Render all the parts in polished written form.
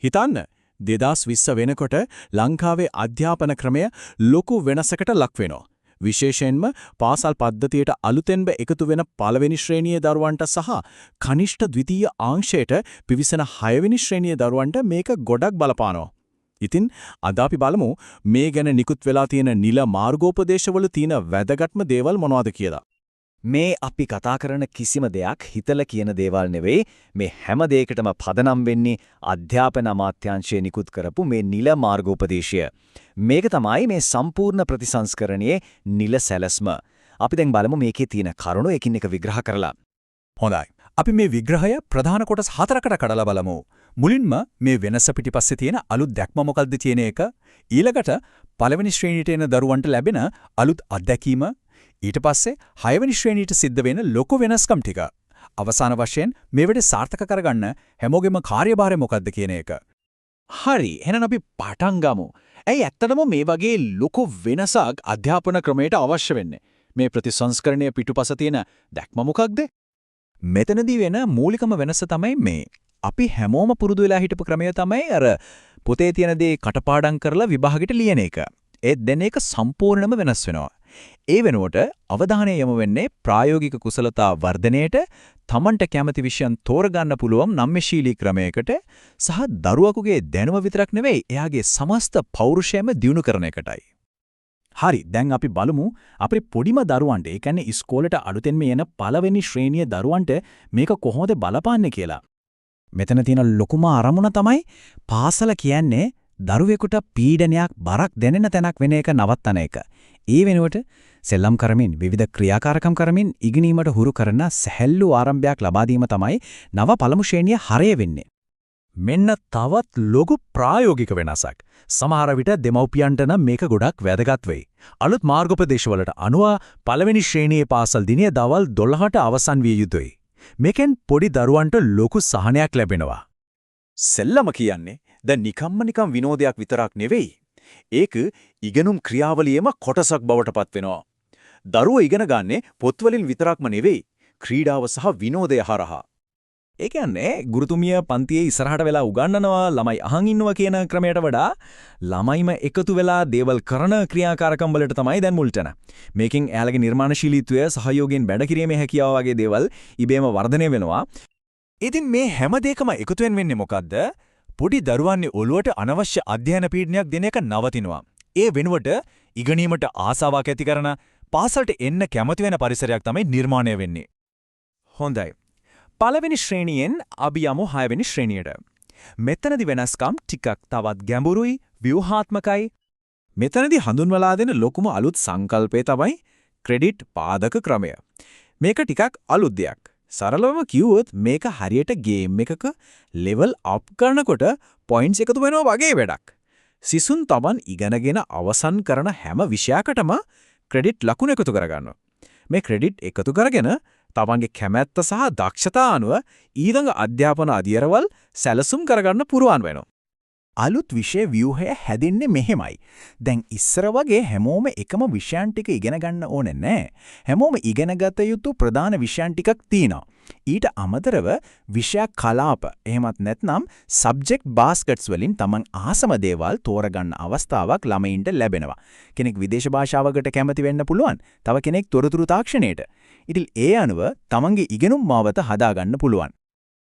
හිතන්න 2020 වෙනකොට ලංකාවේ අධ්‍යාපන ක්‍රමය ලොකු වෙනසකට ලක් වෙනවා. විශේෂයෙන්ම පාසල් පද්ධතියට අලුතෙන්ම එකතු වෙන පළවෙනි ශ්‍රේණියේ දරුවන්ට සහ කනිෂ්ඨ ද්විතීය ආංශයට පිවිසෙන 6 වෙනි ශ්‍රේණියේ දරුවන්ට මේක ගොඩක් බලපානවා. ඉතින් අද අපි බලමු මේ ගැන නිකුත් වෙලා තියෙන නිල මාර්ගෝපදේශවල තියෙන වැදගත්ම දේවල් මොනවද කියලා. මේ අපි කතා කරන කිසිම දෙයක් හිතලා කියන දේවල් නෙවෙයි. මේ හැම දෙයකටම පදනම් වෙන්නේ අධ්‍යාපන අමාත්‍යාංශය නිකුත් කරපු මේ නිල මාර්ගෝපදේශය. මේක තමයි මේ සම්පූර්ණ ප්‍රතිසංස්කරණයේ නිල සැලැස්ම. අපි දැන් බලමු මේකේ තියෙන කරුණු එකින් එක විග්‍රහ කරලා. හොඳයි. අපි මේ විග්‍රහය ප්‍රධාන කොටස් 4කට කඩලා බලමු. මුලින්ම මේ වෙනස පිටිපස්සේ තියෙන අලුත් දැක්ම මොකක්ද කියන එක, ඊළඟට පළවෙනි ශ්‍රේණියට එන දරුවන්ට ලැබෙන අලුත් අත්දැකීම, ඊට පස්සේ 6 වෙනි ශ්‍රේණියට සිද්ධ වෙන ලොකු වෙනස්කම් ටික. අවසාන වශයෙන් මේ වෙලේ සාර්ථක කරගන්න හැමෝගෙම කාර්යභාරය මොකක්ද කියන එක. හරි. එහෙනම් අපි පටන් ගමු. ඇයි ඇත්තටම මේ වගේ ලොකු වෙනසක් අධ්‍යාපන ක්‍රමයට අවශ්‍ය වෙන්නේ? මේ ප්‍රතිසංස්කරණය පිටුපස තියෙන දැක්ම මොකක්ද? මෙතනදී වෙන මූලිකම වෙනස තමයි මේ. අපි හැමෝම පුරුදු වෙලා හිටපු ක්‍රමය තමයි අර පොතේ තියෙන දේ කටපාඩම් කරලා විභාගෙට ලියන එක. ඒ දෙන එක සම්පූර්ණයෙන්ම වෙනස් වෙනවා. ඒ වෙනුවට අවධානය යොමු වෙන්නේ ප්‍රායෝගික කුසලතා වර්ධනයේට, තමන්ට කැමති විෂයන් තෝරගන්න පුළුවන් නම්‍යශීලී ක්‍රමයකට සහ දරුවෙකුගේ දැනුම විතරක් නෙවෙයි එයාගේ සමස්ත පෞරුෂයම දියුණු කරන එකටයි. හරි. දැන් අපි බලමු අපේ පොඩිම දරුවන්ට, ඒ කියන්නේ ඉස්කෝලේට අලුතෙන්ම එන පළවෙනි ශ්‍රේණියේ දරුවන්ට මේක කොහොමද බලපාන්නේ කියලා. මෙතන තියෙන ලොකුම අරමුණ තමයි පාසල කියන්නේ දරුවෙකුට පීඩනයක් බරක් දැනෙන තැනක් වෙන එක නවත්තන එක. ඒ වෙනුවට සෙල්ලම් කරමින් විවිධ ක්‍රියාකාරකම් කරමින් ඉගෙනීමට හුරු කරන සැහැල්ලු ආරම්භයක් ලබා දීම තමයි නව පළමු ශ්‍රේණිය හරය වෙන්නේ. මෙන්න තවත් ලොකු ප්‍රායෝගික වෙනසක්. සමහර විට දෙමව්පියන්ට නම් මේක ගොඩක් වැදගත් වෙයි. අලුත් මාර්ගෝපදේශවලට අනුව පළවෙනි ශ්‍රේණියේ පාසල් දිනය දවල් 12ට අවසන් විය යුතුයි. මේකෙන් පොඩි දරුවන්ට ලොකු සහනයක් ලැබෙනවා. සෙල්ලම කියන්නේ දැන් නිකම් විනෝදයක් විතරක් නෙවෙයි. ඒක ඉගෙනුම් ක්‍රියාවලියේම කොටසක් බවට පත් වෙනවා. දරුවෝ ඉගෙන ගන්නේ පොත්වලින් විතරක්ම නෙවෙයි, ක්‍රීඩාව සහ විනෝදය හරහා. ඒ කියන්නේ ගුරුතුමිය පන්තියේ ඉස්සරහට වෙලා උගන්වනවා, ළමයි අහන් ඉන්නවා කියන ක්‍රමයට වඩා ළමයිම එකතු වෙලා දේවල් කරන ක්‍රියාකාරකම් වලට තමයි දැන් මුල් තැන. මේකෙන් එයාලගේ නිර්මාණශීලීත්වය, සහයෝගයෙන් වැඩ කිරීමේ හැකියාව වගේ දේවල් ඉබේම වර්ධනය වෙනවා. ඉතින් මේ හැම දෙයකම එකතුවෙන් වෙන්නේ මොකද්ද? පොඩි දරුවන්ගේ ඔළුවට අනවශ්‍ය අධ්‍යයන පීඩනයක් දෙන එක නවතිනවා. ඒ වෙනුවට ඉගෙනීමට ආසාවක් ඇති කරන, පාසලට එන්න කැමති වෙන පරිසරයක් තමයි නිර්මාණය වෙන්නේ. හොඳයි. පළවෙනි ශ්‍රේණියෙන් අපි යමු 6 වෙනි ශ්‍රේණියට. මෙතනදී වෙනස්කම් ටිකක් තවත් ගැඹුරුයි, ව්‍යුහාත්මකයි. මෙතනදී හඳුන්වලා දෙන ලොකුම අලුත් සංකල්පය තමයි ක්‍රෙඩිට් පාදක ක්‍රමය. මේක ටිකක් අලුත් දෙයක්. සරලවම කිව්වොත් මේක හරියට ගේම් එකක ලෙවල් අප් කරනකොට පොයින්ට්ස් එකතු වෙනවා වගේ වැඩක්. සිසුන් තමන් ඉගෙනගෙන අවසන් කරන හැම විෂයකටම ක්‍රෙඩිට් ලකුණු එකතු කරගන්නවා. මේ ක්‍රෙඩිට් එකතු කරගෙන තමන්ගේ කැමැත්ත සහ දක්ෂතා අනුව ඊළඟ අධ්‍යාපන අධ්‍යයනවල සැලසුම් කරගන්න පුරුවන් වෙනවා. අලුත් විෂය ව්‍යුහය හැදෙන්නේ මෙහෙමයි. දැන් ඉස්සර වගේ හැමෝම එකම විෂයන් ටික ඉගෙන ගන්න ඕනේ නැහැ. හැමෝම ඉගෙනගත යුතු ප්‍රධාන විෂයන් ටිකක් තියෙනවා. ඊට අමතරව විෂය කලාප, එහෙමත් නැත්නම් සබ්ජෙක්ට් බාස්කට්ස් වලින් තමන් ආසම දේවල් තෝරගන්න අවස්ථාවක් ළමයින්ට ලැබෙනවා. කෙනෙක් විදේශ භාෂාවකට කැමති වෙන්න පුළුවන්. තව කෙනෙක් තොරතුරු තාක්ෂණයට. ඉතින් ඒ අනුව තමන්ගේ ඉගෙනුම් මාවත හදාගන්න පුළුවන්.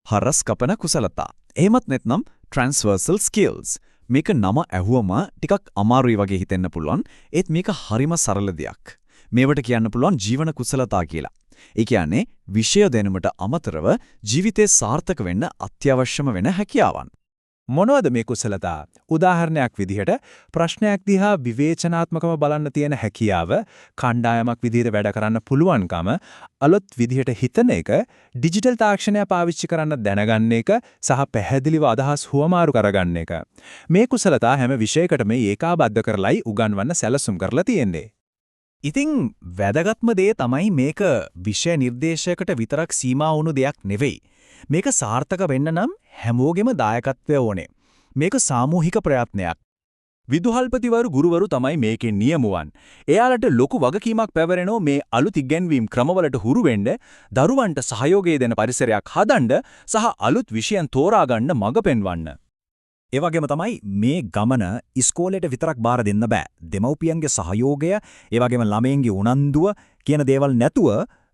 හරස් කපන කුසලතා. එහෙමත් නැත්නම් transversal skills. මේක නම ඇහුවම ටිකක් අමාරුයි වගේ හිතෙන්න පුළුවන්. ඒත් මේක හරිම සරල දෙයක්. මේවට කියන්න පුළුවන් ජීවන කුසලතා කියලා. ඒ කියන්නේ විෂය දැනුමට අමතරව ජීවිතේ සාර්ථක වෙන්න අත්‍යවශ්‍යම වෙන හැකියාවන්. මොනවද මේ කුසලතා? උදාහරණයක් විදිහට ප්‍රශ්නයක් දිහා විවේචනාත්මකව බලන්න තියෙන හැකියාව, කණ්ඩායමක් විදිහට වැඩ කරන්න පුළුවන්කම, අලුත් විදිහට හිතන එක, ඩිජිටල් තාක්ෂණය පාවිච්චි කරන්න දැනගන්න එක සහ පැහැදිලිව අදහස් හුවමාරු කරගන්න එක. මේ කුසලතා හැම විෂයකටම ඒකාබද්ධ කරලයි උගන්වන්න සැලසුම් කරලා තියෙන්නේ. ඉතින් වැදගත්ම දේ තමයි මේක විෂය නිර්දේශයකට විතරක් සීමා වුණු දෙයක් නෙවෙයි. මේක සාර්ථක වෙන්න නම් හැමෝගෙම දායකත්වය ඕනේ. මේක සාමූහික ප්‍රයත්නයක්. විදුහල්පතිවරු ගුරුවරු තමයි මේකේ නියමුවන්. එයාලට ලොකු වගකීමක් පැවරෙනෝ මේ අලුත් ඉගැන්වීම් ක්‍රමවලට හුරු වෙන්න, දරුවන්ට සහයෝගය දෙන පරිසරයක් හදන්න සහ අලුත් විෂයන් තෝරා ගන්න මඟ පෙන්වන්න. ඒ වගේම තමයි මේ ගමන ඉස්කෝලේට විතරක් බාර දෙන්න බෑ. දෙමව්පියන්ගේ සහයෝගය, ඒ වගේම ළමයින්ගේ උනන්දුව කියන දේවල් නැතුව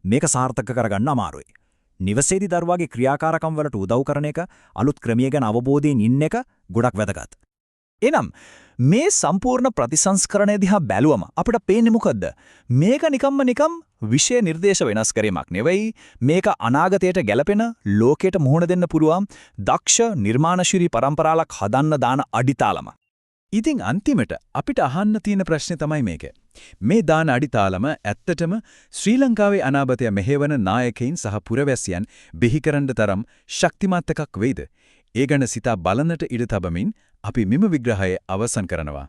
මේක සාර්ථක කරගන්න අමාරුයි. නිවසේදී දරුවාගේ ක්‍රියාකාරකම් වලට උදව් කරන එක, අලුත් ක්‍රමීය ගැන අවබෝධයෙන් ඉන්න එක ගොඩක් වැදගත්. එනම් මේ සම්පූර්ණ ප්‍රතිසංස්කරණය දිහා බැලුවම අපිට පේන්නේ මොකද්ද? මේක නිකම් විෂය නිර්දේශ වෙනස් කිරීමක් නෙවෙයි. මේක අනාගතයට ගැලපෙන, ලෝකයට මුහුණ දෙන්න පුරුවන් දක්ෂ නිර්මාණශීලී පරම්පරාවක් හදන්න දාන අඩිතාලම. ඉතින් අන්තිමට අපිට අහන්න තියෙන ප්‍රශ්නේ තමයි මේක. මේ දාන අඩිතාලම ඇත්තටම ශ්‍රී ලංකාවේ අනාගතය මෙහෙවන නායකයින් සහ පුරවැසියන් බිහිකරන තරම් ශක්තිමත් එකක් වෙයිද? ඒ ගැන සිතා බලන්නට ඉඩ තබමින් අපි මෙම විග්‍රහය අවසන් කරනවා.